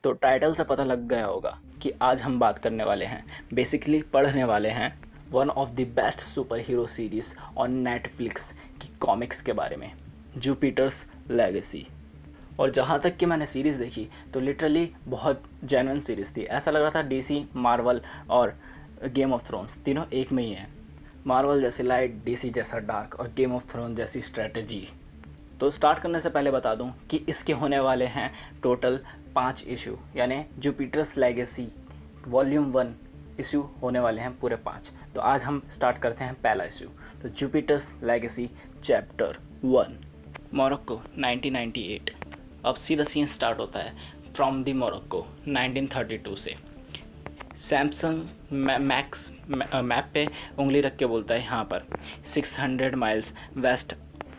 तो टाइटल से पता लग गया होगा कि आज हम बात करने वाले हैं, बेसिकली पढ़ने वाले हैं one of the best super hero series on Netflix की कॉमिक्स के बारे में, जुपिटर्स लेगेसी। और जहाँ तक कि मैंने सीरीज़ देखी तो लिटरली बहुत जेन्युइन सीरीज़ थी। ऐसा लग रहा था डीसी, मार्वल और गेम ऑफ थ्रोन्स तीनों एक में ही हैं। मार्वल जैसी लाइट, डीसी जैसा डार्क और गेम ऑफ थ्रोन जैसी स्ट्रेटजी। तो स्टार्ट करने से पहले बता दूं कि इसके होने वाले हैं टोटल 5 इशू, यानी जुपिटर्स लेगेसी वॉल्यूम 1 इशू होने वाले हैं पूरे 5। तो आज हम स्टार्ट करते हैं पहला इशू। तो जुपिटर्स लेगेसी चैप्टर 1, मोरक्को 1998। अब सीधा सीन स्टार्ट होता है फ्रॉम द मोरक्को 1932 से। सैमसंग मैप पे उंगली रख के बोलता है यहाँ पर 600 miles west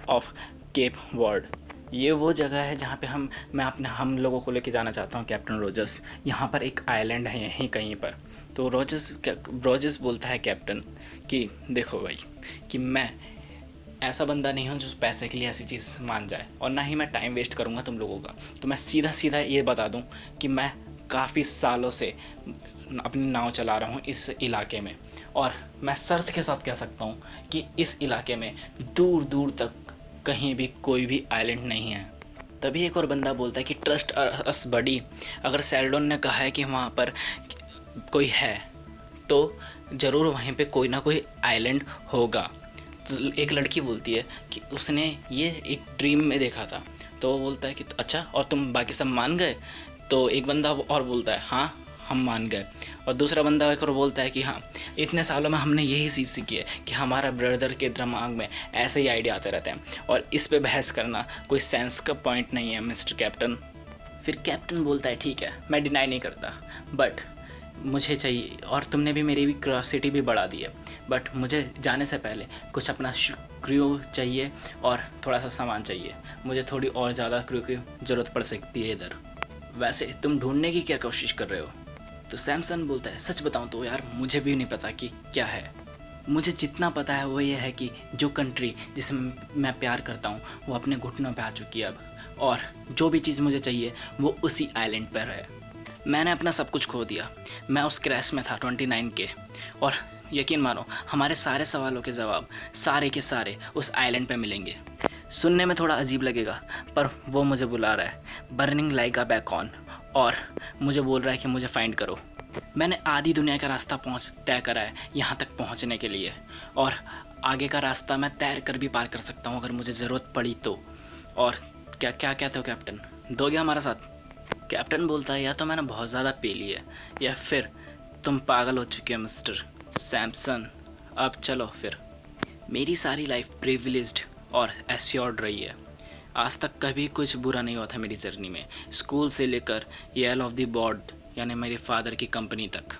of Cape Verde. ये वो जगह है जहाँ पे हम लोगों को लेके जाना चाहता हूँ कैप्टन रोजर्स। यहाँ पर एक आइलैंड है यहीं कहीं पर। तो रोजर्स बोलता है कैप्टन कि देखो भाई कि मैं ऐसा बंदा नहीं हूँ जो पैसे के लिए ऐसी चीज़ मान जाए, और ना ही मैं टाइम वेस्ट करूँगा तुम लोगों का। तो मैं सीधा सीधा ये बता दूँ कि मैं काफ़ी सालों से अपनी नाव चला रहा हूँ इस इलाके में, और मैं शर्त के साथ कह सकता हूँ कि इस इलाके में दूर दूर तक कहीं भी कोई भी आइलैंड नहीं है। तभी एक और बंदा बोलता है कि ट्रस्ट अस बडी, अगर सेल्डोन ने कहा है कि वहाँ पर कोई है तो ज़रूर वहीं पे कोई ना कोई आइलैंड होगा। तो एक लड़की बोलती है कि उसने ये एक ड्रीम में देखा था। तो वो बोलता है कि अच्छा, और तुम बाकी सब मान गए? तो एक बंदा और बोलता है हाँ हम मान गए। और दूसरा बंदा एक और बोलता है कि हाँ, इतने सालों में हमने यही चीज़ सीखी है कि हमारा ब्रदर के दिमाग में ऐसे ही आइडिया आते रहते हैं, और इस पे बहस करना कोई सेंस का पॉइंट नहीं है मिस्टर कैप्टन। फिर कैप्टन बोलता है ठीक है, मैं डिनाई नहीं करता, बट मुझे चाहिए, और तुमने भी मेरी भी क्यूरियोसिटी भी बढ़ा दी है, बट मुझे जाने से पहले कुछ अपना क्रू चाहिए और थोड़ा सा सामान चाहिए। मुझे थोड़ी और ज़्यादा क्रू की ज़रूरत पड़ सकती है इधर। वैसे तुम ढूंढने की क्या कोशिश कर रहे हो? तो सैमसन बोलता है सच बताऊं तो यार मुझे भी नहीं पता कि क्या है। मुझे जितना पता है वो ये है कि जो कंट्री जिसे मैं प्यार करता हूँ वो अपने घुटनों पे आ चुकी है अब, और जो भी चीज़ मुझे चाहिए वो उसी आइलैंड पर है। मैंने अपना सब कुछ खो दिया। मैं उस क्रैश में था 29 के, और यकीन मानो हमारे सारे सवालों के जवाब सारे के सारे उस आइलैंड पे मिलेंगे। सुनने में थोड़ा अजीब लगेगा, पर वो मुझे बुला रहा है बर्निंग लाइक अ बैकॉन, और मुझे बोल रहा है कि मुझे फाइंड करो। मैंने आधी दुनिया का रास्ता तय करा है यहाँ तक पहुँचने के लिए, और आगे का रास्ता मैं तैर कर भी पार कर सकता हूँ अगर मुझे ज़रूरत पड़ी तो। और क्या क्या कहते हो कैप्टन, दोगे हमारा साथ? कैप्टन बोलता है या तो मैंने बहुत ज़्यादा पी ली है या फिर तुम पागल हो चुके हो मिस्टर सैमसन। अब चलो फिर। मेरी सारी लाइफ प्रिविलेज्ड और एश्योर्ड रही है। आज तक कभी कुछ बुरा नहीं हुआ था मेरी जर्नी में, स्कूल से लेकर येल ऑफ द बोर्ड यानी मेरे फादर की कंपनी तक।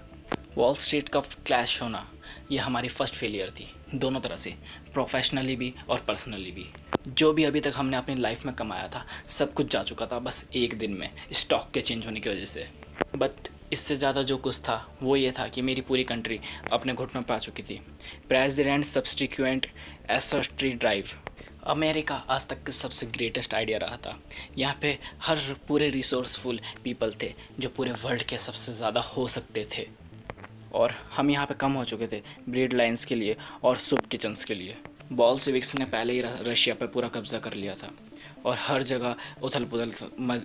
वॉल स्ट्रीट का क्लैश होना ये हमारी फर्स्ट फेलियर थी, दोनों तरह से, प्रोफेशनली भी और पर्सनली भी। जो भी अभी तक हमने अपनी लाइफ में कमाया था सब कुछ जा चुका था बस एक दिन में, स्टॉक के चेंज होने की वजह से। बट इससे ज़्यादा जो कुछ था वो ये था कि मेरी पूरी कंट्री अपने घुटनों पर आ चुकी थी। प्रेसिडेंट सब्सटीक्वेंट एसोस्ट्री ड्राइव अमेरिका आज तक का सबसे ग्रेटेस्ट आइडिया रहा था। यहाँ पे हर पूरे रिसोर्सफुल पीपल थे जो पूरे वर्ल्ड के सबसे ज़्यादा हो सकते थे, और हम यहाँ पे कम हो चुके थे ब्रीड लाइन्स के लिए और सूप किचन्स के लिए। बॉल्शेविक्स ने पहले ही रशिया पर पूरा कब्जा कर लिया था, और हर जगह उथल पुथल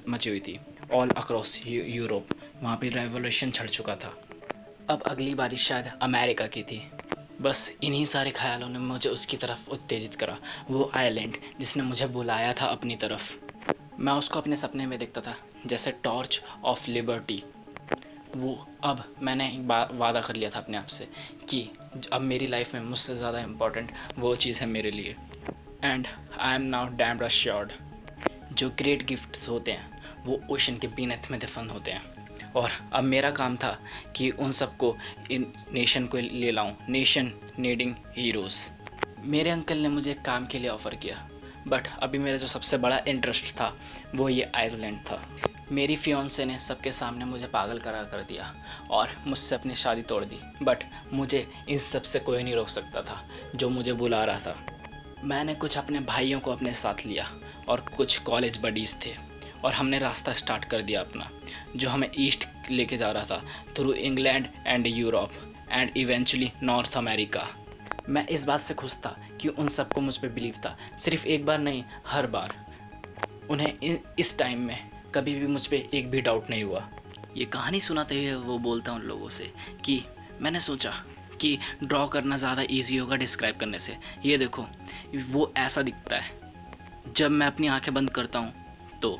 मची हुई थी ऑल अक्रॉस यूरोप। वहाँ पे रेवोल्यूशन छिड़ चुका था। अब अगली बारिश शायद अमेरिका की थी। बस इन्हीं सारे ख्यालों ने मुझे उसकी तरफ उत्तेजित करा, वो आइलैंड जिसने मुझे बुलाया था अपनी तरफ। मैं उसको अपने सपने में देखता था जैसे टॉर्च ऑफ लिबर्टी। वो अब मैंने एक वादा कर लिया था अपने आप से कि अब मेरी लाइफ में मुझसे ज़्यादा इम्पॉर्टेंट वो चीज़ है मेरे लिए। And I am now damned assured, जो ग्रेट गिफ्ट्स होते हैं वो ओशन के बीनेथ में दफन होते हैं, और अब मेरा काम था कि उन सबको इन नेशन को ले लाऊं, नेशन नीडिंग हीरोज़। मेरे अंकल ने मुझे काम के लिए ऑफ़र किया, बट अभी मेरा जो सबसे बड़ा इंटरेस्ट था वो ये आइलैंड था। मेरी फियोंसे ने सबके सामने मुझे पागल करा कर दिया और मुझसे अपनी शादी तोड़ दी, बट मुझे इन सब से कोई नहीं रोक सकता था जो मुझे बुला रहा था। मैंने कुछ अपने भाइयों को अपने साथ लिया और कुछ कॉलेज बडीज़ थे, और हमने रास्ता स्टार्ट कर दिया अपना, जो हमें ईस्ट लेके जा रहा था through England and Europe and eventually north America. मैं इस बात से खुश था कि उन सबको मुझ पर बिलीव था, सिर्फ एक बार नहीं, हर बार। उन्हें इस टाइम में कभी भी मुझ पर एक भी डाउट नहीं हुआ। ये कहानी सुनाते हुए वो बोलता उन लोगों से कि मैंने सोचा कि ड्रॉ करना ज़्यादा इजी होगा डिस्क्राइब करने से। ये देखो, वो ऐसा दिखता है। जब मैं अपनी आंखें बंद करता हूँ तो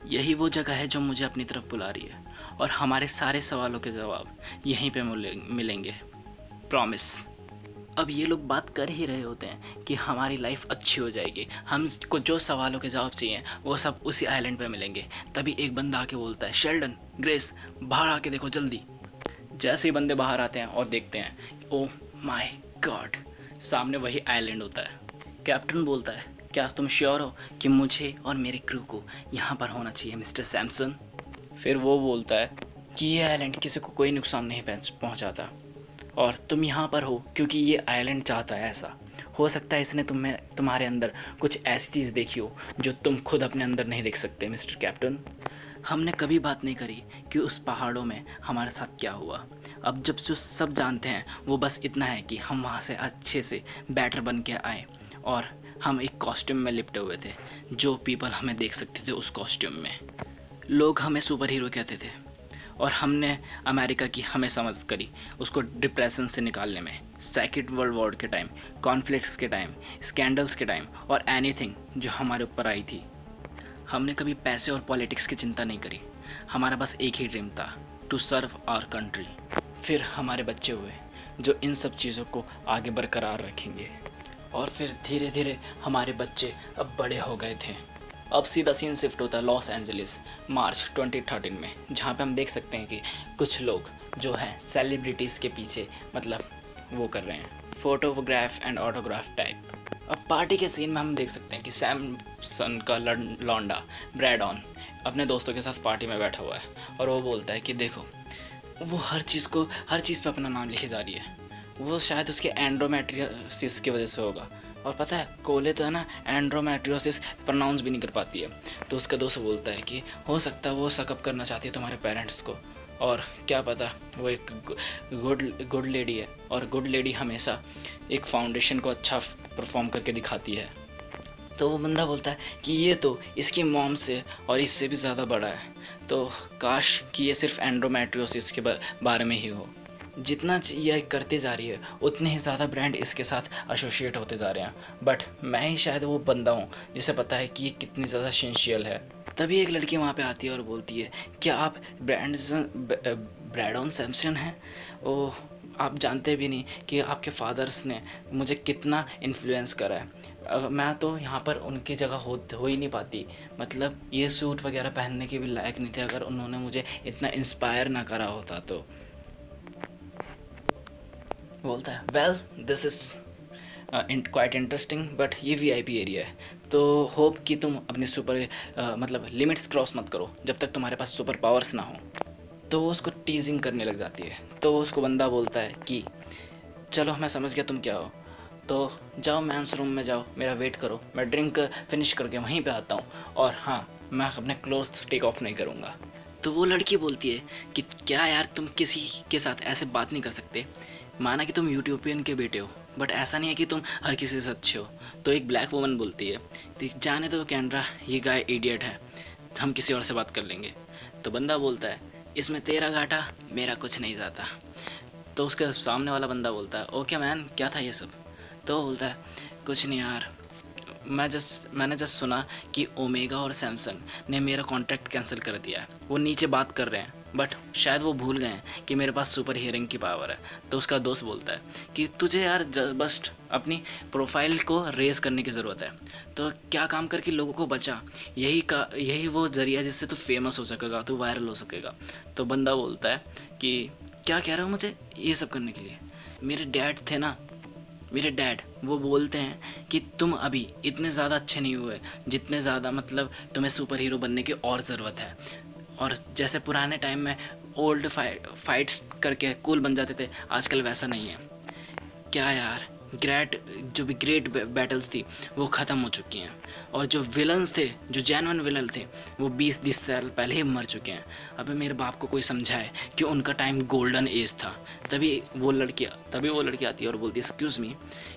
यही वो जगह है जो मुझे अपनी तरफ बुला रही है, और हमारे सारे सवालों के जवाब यहीं पे मिलेंगे, प्रॉमिस। अब ये लोग बात कर ही रहे होते हैं कि हमारी लाइफ अच्छी हो जाएगी, हमको जो सवालों के जवाब चाहिए वो सब उसी आइलैंड पे मिलेंगे। तभी एक बंदा आके बोलता है, शेल्डन, ग्रेस, बाहर आके देखो जल्दी। जैसे ही बंदे बाहर आते हैं और देखते हैं, ओह माय गॉड, सामने वही आइलैंड होता है। कैप्टन बोलता है, क्या तुम श्योर हो कि मुझे और मेरे क्रू को यहाँ पर होना चाहिए मिस्टर सैमसन? फिर वो बोलता है कि ये आइलैंड किसी को कोई नुकसान नहीं पहुँचाता, और तुम यहाँ पर हो क्योंकि ये आइलैंड चाहता है ऐसा। हो सकता है इसने तुम्हारे अंदर कुछ ऐसी चीज़ देखी हो जो तुम खुद अपने अंदर नहीं देख सकते मिस्टर कैप्टन। हमने कभी बात नहीं करी कि उस पहाड़ों में हमारे साथ क्या हुआ। अब जब जो सब जानते हैं वो बस इतना है कि हम वहाँ से अच्छे से बैटर बन के आए, और हम एक कॉस्ट्यूम में लिपटे हुए थे, जो पीपल हमें देख सकते थे उस कॉस्ट्यूम में। लोग हमें सुपर हीरो कहते थे, और हमने अमेरिका की हमेशा मदद करी उसको डिप्रेशन से निकालने में, सेकंड वर्ल्ड वॉर के टाइम, कॉन्फ्लिक्ट्स के टाइम, स्कैंडल्स के टाइम, और एनीथिंग जो हमारे ऊपर आई थी। हमने कभी पैसे और पॉलिटिक्स की चिंता नहीं करी। हमारा बस एक ही ड्रीम था, टू सर्व आवर कंट्री। फिर हमारे बच्चे हुए जो इन सब चीज़ों को आगे बरकरार रखेंगे, और फिर धीरे धीरे हमारे बच्चे अब बड़े हो गए थे। अब सीधा सीन शिफ्ट होता है लॉस एंजलिस मार्च 2013 में, जहाँ पे हम देख सकते हैं कि कुछ लोग जो हैं सेलिब्रिटीज़ के पीछे मतलब वो कर रहे हैं, फोटोग्राफ एंड ऑटोग्राफ टाइप। अब पार्टी के सीन में हम देख सकते हैं कि सैमसन का लौंडा ब्रैडॉन अपने दोस्तों के साथ पार्टी में बैठा हुआ है, और वो बोलता है कि देखो, वो हर चीज़ पे अपना नाम लिखे जा रही है। वो शायद उसके एंड्रोमेट्रियोसिस की वजह से होगा, और पता है कोले तो है ना एंड्रोमेट्रियोसिस प्रोनाउंस भी नहीं कर पाती है। तो उसका दोस्त बोलता है कि हो सकता है वो सकअप करना चाहती है तुम्हारे पेरेंट्स को, और क्या पता वो एक गुड लेडी है, और गुड लेडी हमेशा एक फाउंडेशन को अच्छा परफॉर्म करके दिखाती है। तो वो बंदा बोलता है कि ये तो इसकी मॉम से और इससे भी ज़्यादा बड़ा है, तो काश कि ये सिर्फ एंड्रोमेट्रियोसिस के बारे में ही हो। जितना ये करते जा रही है उतने ही ज़्यादा ब्रांड इसके साथ एसोसिएट होते जा रहे हैं, बट मैं ही शायद वो बंदा हूँ जिसे पता है कि ये कितनी ज़्यादा एसेंशियल है। तभी एक लड़की वहाँ पे आती है और बोलती है, क्या आप ब्रैडॉन सैमसन हैं? ओह, आप जानते भी नहीं कि आपके फादर्स ने मुझे कितना इन्फ्लुएंस करा है। मैं तो यहाँ पर उनकी जगह हो ही नहीं पाती, मतलब ये सूट वगैरह पहनने के भी लायक नहीं थे अगर उन्होंने मुझे इतना इंस्पायर ना करा होता। तो बोलता है, well this is quite interesting, but ये VIP एरिया है, तो होप कि तुम अपनी मतलब लिमिट्स क्रॉस मत करो जब तक तुम्हारे पास सुपर पावर्स ना हो। तो वो उसको टीजिंग करने लग जाती है। तो उसको बंदा बोलता है कि चलो मैं समझ गया तुम क्या हो, तो जाओ मेंस रूम में जाओ, मेरा वेट करो, मैं ड्रिंक फिनिश करके वहीं पे आता हूँ, और हाँ, मैं अपने क्लोथ्स टेक ऑफ नहीं करूँगा। तो वो लड़की बोलती है कि क्या यार, तुम किसी के साथ ऐसे बात नहीं कर सकते। माना कि तुम यूटोपियन के बेटे हो, बट ऐसा नहीं है कि तुम हर किसी से अच्छे हो। तो एक ब्लैक वुमन बोलती है, जाने दो कैंड्रा, ये गाय इडियट है, हम किसी और से बात कर लेंगे। तो बंदा बोलता है, इसमें तेरा घाटा मेरा कुछ नहीं जाता। तो उसके सामने वाला बंदा बोलता है, ओके मैन, क्या था ये सब? तो बोलता है, कुछ नहीं यार, मैंने जस्ट सुना कि ओमेगा और सैमसंग ने मेरा कॉन्ट्रैक्ट कैंसिल कर दिया है। वो नीचे बात कर रहे हैं, बट शायद वो भूल गए हैं कि मेरे पास सुपर हियरिंग की पावर है। तो उसका दोस्त बोलता है कि तुझे यार बस अपनी प्रोफाइल को रेज करने की ज़रूरत है, तो क्या काम करके लोगों को बचा, यही वो ज़रिया जिससे तू फेमस हो सकेगा, तू वायरल हो सकेगा। तो बंदा बोलता है कि क्या कह रहे हो मुझे ये सब करने के लिए? मेरे डैड थे ना, मेरे डैड वो बोलते हैं कि तुम अभी इतने ज़्यादा अच्छे नहीं हुए जितने ज़्यादा मतलब तुम्हें सुपर हीरो बनने की और ज़रूरत है। और जैसे पुराने टाइम में ओल्ड फाइट्स करके कूल बन जाते थे, आजकल वैसा नहीं है। क्या यार, ग्रेट बैटल्स थी वो ख़त्म हो चुकी हैं, और जो विलन्स थे, जो जेन्युइन विलन थे, वो 20-20 साल पहले ही मर चुके हैं। अबे मेरे बाप को कोई समझाए कि उनका टाइम गोल्डन एज था। तभी वो लड़की आती है और बोलती है, एक्सक्यूज़ मी,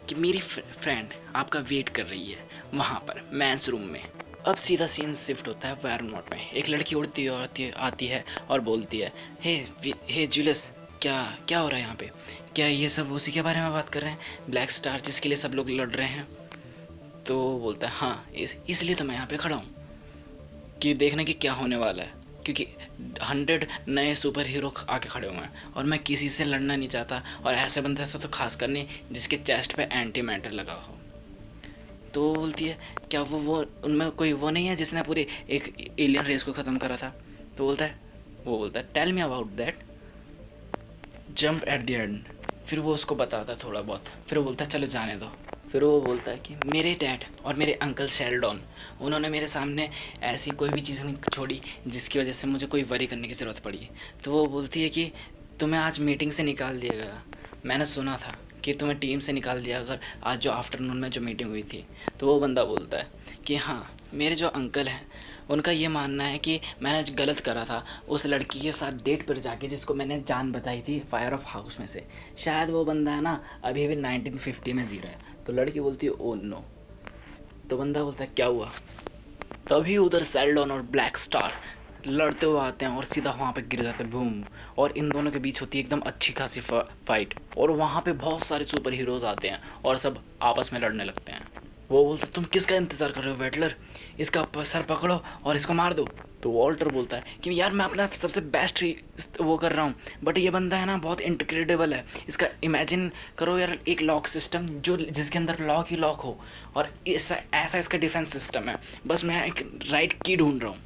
कि मेरी फ्रेंड आपका वेट कर रही है वहाँ पर मेंस रूम में। अब सीधा सीन शिफ्ट होता है वायर मोड में। एक लड़की उड़ती आती है और बोलती है, हे जूलियस, क्या हो रहा है यहाँ पे? क्या ये सब उसी के बारे में बात कर रहे हैं, ब्लैक स्टार जिसके लिए सब लोग लड़ रहे हैं? तो बोलता है, हाँ, इसलिए तो मैं यहाँ पे खड़ा हूँ कि देखने की क्या होने वाला है, क्योंकि 100 नए सुपर हीरो आके खड़े हुए हैं और मैं किसी से लड़ना नहीं चाहता, और ऐसे बंदे से तो खास कर नहीं जिसके चेस्ट पे एंटी मैटर लगा हो। तो वो बोलती है, क्या वो उनमें कोई वो नहीं है जिसने पूरी एक एलियन रेस को ख़त्म करा था? तो वो बोलता है, tell me about that, jump at the end. फिर वो उसको बताता है थोड़ा बहुत, फिर वो बोलता है, चलो जाने दो। फिर वो बोलता है कि मेरे डैड और मेरे अंकल शेल्डन, उन्होंने मेरे सामने ऐसी कोई भी चीज़ नहीं छोड़ी जिसकी वजह से मुझे कोई वरी करने की ज़रूरत पड़ी। तो वो बोलती है कि तुम्हें आज मीटिंग से निकाल दिया गया, मैंने सुना था कि तुम्हें टीम से निकाल दिया अगर आज जो आफ्टरनून में जो मीटिंग हुई थी। तो वो बंदा बोलता है कि हाँ, मेरे जो अंकल हैं उनका ये मानना है कि मैंने आज गलत करा था उस लड़की के साथ डेट पर जाके जिसको मैंने जान बताई थी फायर ऑफ हाउस में से। शायद वो बंदा है ना अभी भी 1950 में जी रहा है। तो लड़की बोलती है, ओ नो। तो बंदा बोलता है, क्या हुआ? तभी उधर सेल्डॉन और ब्लैक स्टार लड़ते हुए आते हैं और सीधा वहाँ पे गिर जाते हैं, बूम। और इन दोनों के बीच होती है एकदम अच्छी खासी फाइट, और वहाँ पे बहुत सारे सुपर हीरोज़ आते हैं और सब आपस में लड़ने लगते हैं। वो बोलता है, तुम किसका इंतज़ार कर रहे हो वेटलर, इसका सर पकड़ो और इसको मार दो। तो वॉल्टर बोलता है कि यार मैं अपना सबसे बेस्ट वो कर रहा हूँ, बट ये बंदा है ना बहुत इनक्रेडिबल है। इसका इमेजिन करो यार, एक लॉक सिस्टम जो जिसके अंदर लॉक ही लॉक हो, और ऐसा इसका डिफेंस सिस्टम है, बस मैं एक राइट की ढूंढ रहा हूँ।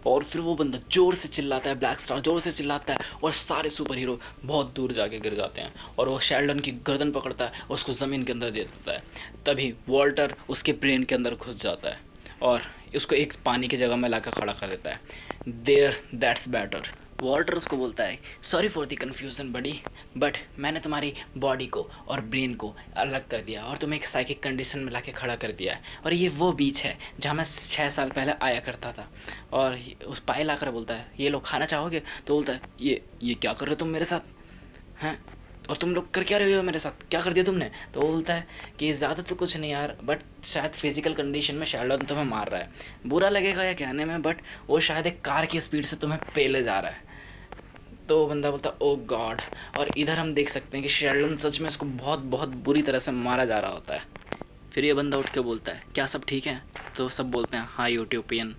और फिर वो बंदा ज़ोर से चिल्लाता है, ब्लैक स्टार ज़ोर से चिल्लाता है, और सारे सुपर हीरो बहुत दूर जाके गिर जाते हैं, और वो शेल्डन की गर्दन पकड़ता है और उसको ज़मीन के अंदर दे देता है। तभी वॉल्टर उसके ब्रेन के अंदर घुस जाता है और उसको एक पानी की जगह में लाकर खड़ा कर देता है। There that's better. वॉल्टर उसको बोलता है, sorry for the confusion buddy, but मैंने तुम्हारी बॉडी को और ब्रेन को अलग कर दिया और तुम्हें एक साइकिक कंडीशन में लाके खड़ा कर दिया है, और ये वो बीच है जहाँ मैं 6 साल पहले आया करता था। और उस पाए लाकर बोलता है, ये लोग खाना चाहोगे? तो बोलता है, ये क्या कर रहे हो तुम मेरे साथ हैं, और तुम लोग कर क्या रहे हो मेरे साथ, क्या कर दिया तुमने? तो वो बोलता है कि ज़्यादा तो कुछ नहीं यार, बट शायद फिजिकल कंडीशन में शेल्डन तुम्हें मार रहा है, बुरा लगेगा या कहने में, बट वो शायद एक कार की स्पीड से तुम्हें पेले जा रहा है। तो बंदा बोलता, ओ गॉड। और इधर हम देख सकते हैं कि शेल्डन सच में इसको बहुत बहुत बुरी तरह से मारा जा रहा होता है। फिर ये बंदा उठ के बोलता है, क्या सब ठीक है? तो सब बोलते हैं, हाँ यूटोपियन।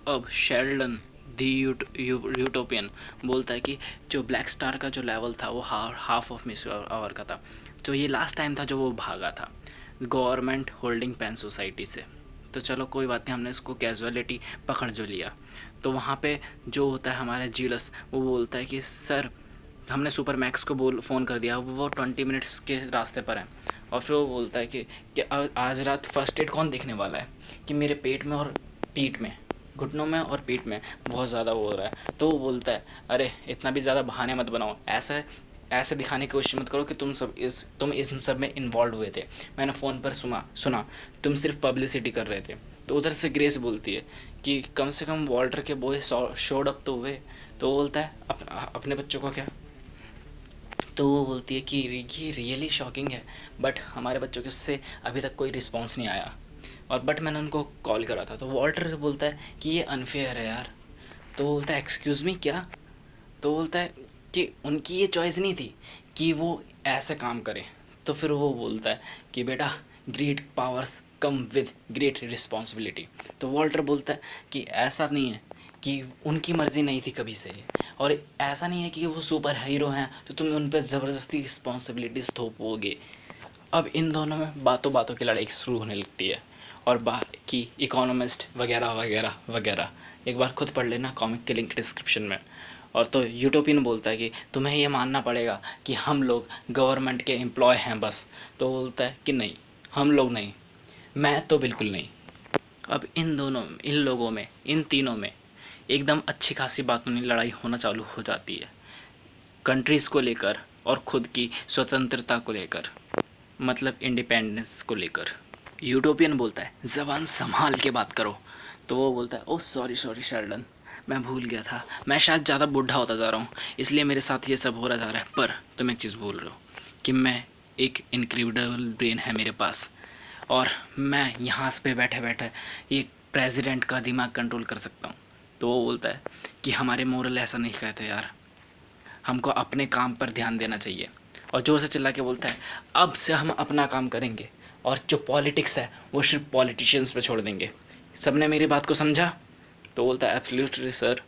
अब शेल्डन दी यूटोपियन बोलता है कि जो ब्लैक स्टार का जो लेवल था वो हाफ ऑफ मिस आवर का था, तो ये लास्ट टाइम था जो वो भागा था गवर्नमेंट होल्डिंग पेन सोसाइटी से। तो चलो कोई बात नहीं, हमने इसको कैजुअलिटी पकड़ जो लिया। तो वहाँ पे जो होता है हमारा जीलस, वो बोलता है कि सर हमने सुपर मैक्स को फ़ोन कर दिया, वो 20 मिनट्स के रास्ते पर है। और फिर वो बोलता है कि आज रात फर्स्ट एड कौन देखने वाला है, कि मेरे पेट में और पीठ में, घुटनों में और पीठ में बहुत ज़्यादा वो हो रहा है। तो वो बोलता है, अरे इतना भी ज़्यादा बहाने मत बनाओ, ऐसे दिखाने की कोशिश मत करो कि तुम इस सब में इन्वॉल्व हुए थे, मैंने फ़ोन पर सुना तुम सिर्फ पब्लिसिटी कर रहे थे। तो उधर से ग्रेस बोलती है कि कम से कम वॉल्टर के बॉय शोड अप तो हुए। तो वो बोलता है, अपने बच्चों को क्या? तो वो बोलती है कि ये रियली शॉकिंग है, बट हमारे बच्चों के से अभी तक कोई रिस्पॉन्स नहीं आया, और बट मैंने उनको कॉल करा था। तो वॉल्टर बोलता है कि ये अनफेयर है यार। तो बोलता है, एक्सक्यूज़ मी, क्या? तो बोलता है कि उनकी ये चॉइस नहीं थी कि वो ऐसे काम करें। तो फिर वो बोलता है कि बेटा, great powers come with great responsibility. तो वॉल्टर बोलता है कि ऐसा नहीं है कि उनकी मर्ज़ी नहीं थी कभी से, और ऐसा नहीं है कि वो सुपर हीरो हैं तो तुम उन पर ज़बरदस्ती रिस्पॉन्सिबिलिटीज़ थोपोगे। अब इन दोनों में बातों बातों की लड़ाई शुरू होने लगती है, और बाकी इकोनॉमिस्ट वगैरह वगैरह वगैरह एक बार खुद पढ़ लेना कॉमिक के लिंक डिस्क्रिप्शन में। और तो यूटोपियन बोलता है कि तुम्हें ये मानना पड़ेगा कि हम लोग गवर्नमेंट के एम्प्लॉय हैं बस। तो बोलता है कि नहीं, हम लोग नहीं, मैं तो बिल्कुल नहीं। अब इन लोगों में, इन तीनों में एकदम अच्छी खासी बातों में लड़ाई होना चालू हो जाती है, कंट्रीज़ को लेकर और खुद की स्वतंत्रता को लेकर। मतलब इंडिपेंडेंस को लेकर। यूटोपियन बोलता है ज़बान संभाल के बात करो, तो वो बोलता है ओह सॉरी सॉरी शेल्डन, मैं भूल गया था, मैं शायद ज़्यादा बूढ़ा होता जा रहा हूँ इसलिए मेरे साथ ये सब हो रहा जा रहा है। पर तुम एक चीज़ भूल रहे हो कि मैं एक इनक्रेडिबल ब्रेन है मेरे पास, और मैं यहाँ पे बैठे बैठे एक प्रेसिडेंट का दिमाग कंट्रोल कर सकता हूँ। तो वो बोलता है कि हमारे मोरल ऐसा नहीं कहते यार, हमको अपने काम पर ध्यान देना चाहिए। और जोर से चिल्ला के बोलता है अब से हम अपना काम करेंगे और जो पॉलिटिक्स है वो सिर्फ पॉलिटिशियंस पे छोड़ देंगे। सबने मेरी बात को समझा? तो बोलता है absolutely sir,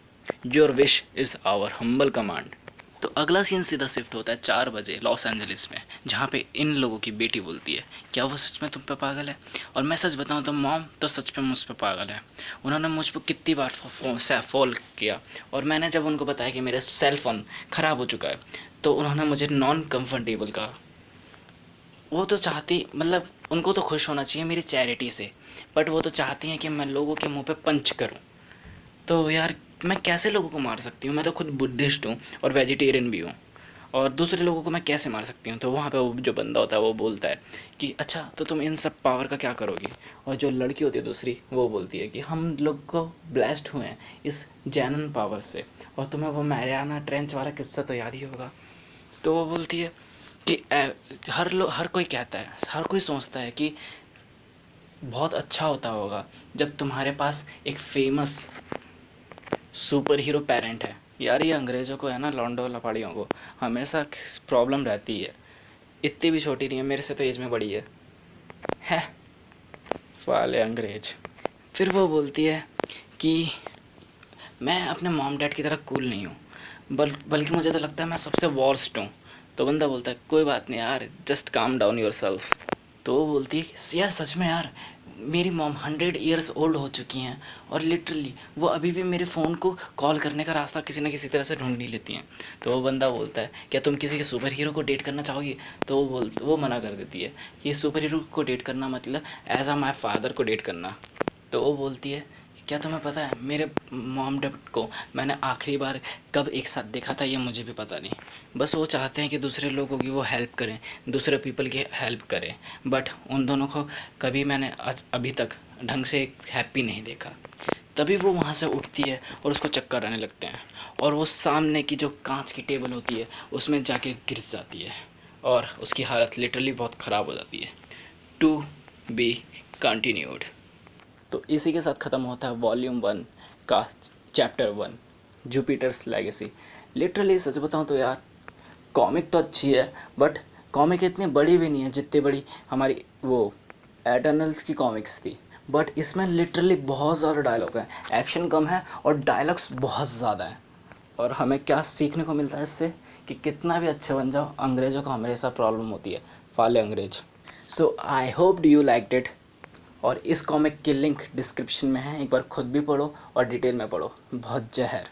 your wish is our humble command. तो अगला सीन सीधा शिफ्ट होता है 4 बजे लॉस एंजलिस में, जहाँ पे इन लोगों की बेटी बोलती है क्या वो सच में तुम पे पागल है? और मैं सच बताऊँ तो मॉम तो सच में मुझ पे पागल है। उन्होंने मुझ पर कितनी बार फॉल किया, और मैंने जब उनको बताया कि मेरा सेल फ़ोन ख़राब हो चुका है तो उन्होंने मुझे नॉन कंफर्टेबल कहा। वो तो चाहती, मतलब उनको तो खुश होना चाहिए मेरी चैरिटी से, बट वो तो चाहती हैं कि मैं लोगों के मुंह पे पंच करूं। तो यार मैं कैसे लोगों को मार सकती हूँ? मैं तो खुद बुद्धिस्ट हूँ और वेजिटेरियन भी हूँ, और दूसरे लोगों को मैं कैसे मार सकती हूँ? तो वहाँ पे वो जो बंदा होता है वो बोलता है कि अच्छा तो तुम इन सब पावर का क्या करोगी? और जो लड़की होती है दूसरी वो बोलती है कि हम लोग को ब्लेस्ड हुए हैं इस जैनन पावर से। और तुम्हें वो मैरियाना ट्रेंच वाला किस्सा तो याद ही होगा। तो वो बोलती है कि हर कोई कहता है, हर कोई सोचता है कि बहुत अच्छा होता होगा जब तुम्हारे पास एक फेमस सुपर हीरो पेरेंट है। यार ये अंग्रेज़ों को है ना, लौंडो लपाड़ियों को हमेशा प्रॉब्लम रहती है। इतनी भी छोटी नहीं है, मेरे से तो एज में बड़ी है वाले अंग्रेज। फिर वो बोलती है कि मैं अपने मॉम डैड की तरह कूल नहीं हूँ, बल्कि मुझे तो लगता है मैं सबसे वर्स्ट हूँ। तो बंदा बोलता है कोई बात नहीं यार, just calm down your self. तो वो बोलती है यार सच में यार, मेरी मॉम 100 ईयर्स ओल्ड हो चुकी हैं और लिटरली वो अभी भी मेरे फ़ोन को कॉल करने का रास्ता किसी न किसी तरह से ढूंढ नहीं लेती हैं। तो वो बंदा बोलता है क्या तुम किसी के सुपर हीरो को डेट करना चाहोगी? तो वो मना कर देती है कि सुपर हीरो को डेट करना मतलब एज आ माई फादर को डेट करना। तो वो बोलती है क्या तुम्हें पता है मेरे मॉम डैड को मैंने आखिरी बार कब एक साथ देखा था? ये मुझे भी पता नहीं। बस वो चाहते हैं कि दूसरे लोगों की वो हेल्प करें, दूसरे पीपल की हेल्प करें, बट उन दोनों को कभी मैंने अभी तक ढंग से हैप्पी नहीं देखा। तभी वो वहाँ से उठती है और उसको चक्कर आने लगते हैं, और वो सामने की जो कांच की टेबल होती है उसमें जाके गिर जाती है और उसकी हालत लिटरली बहुत ख़राब हो जाती है। To be continued. तो इसी के साथ ख़त्म होता है वॉल्यूम 1 का चैप्टर 1 जुपिटर्स लेगेसी। लिटरली सच बताऊँ तो यार कॉमिक तो अच्छी है, बट कॉमिक इतनी बड़ी भी नहीं है जितनी बड़ी हमारी वो एटर्नल्स की कॉमिक्स थी। बट इसमें लिटरली बहुत ज़्यादा डायलॉग है, एक्शन कम है और डायलॉग्स बहुत ज़्यादा है। और हमें क्या सीखने को मिलता है इससे कि कितना भी अच्छे बन जाओ, अंग्रेज़ों को हमेशा प्रॉब्लम होती है, फाले अंग्रेज। So I hope do you like it. और इस कॉमिक की लिंक डिस्क्रिप्शन में है, एक बार खुद भी पढ़ो और डिटेल में पढ़ो, बहुत जहर।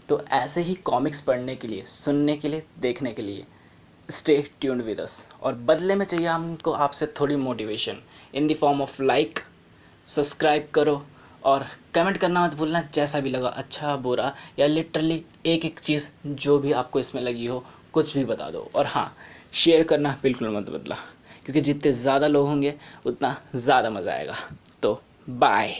तो ऐसे ही कॉमिक्स पढ़ने के लिए, सुनने के लिए, देखने के लिए स्टे ट्यून्ड विद अस। और बदले में चाहिए हमको आपसे थोड़ी motivation in the form of like, subscribe करो और कमेंट करना मत भूलना, जैसा भी लगा, अच्छा बुरा या लिटरली एक एक चीज़ जो भी आपको इसमें लगी हो कुछ भी बता दो। और हाँ, शेयर करना बिल्कुल मत बदला, क्योंकि जितने ज़्यादा लोग होंगे उतना ज़्यादा मज़ा आएगा। तो बाय।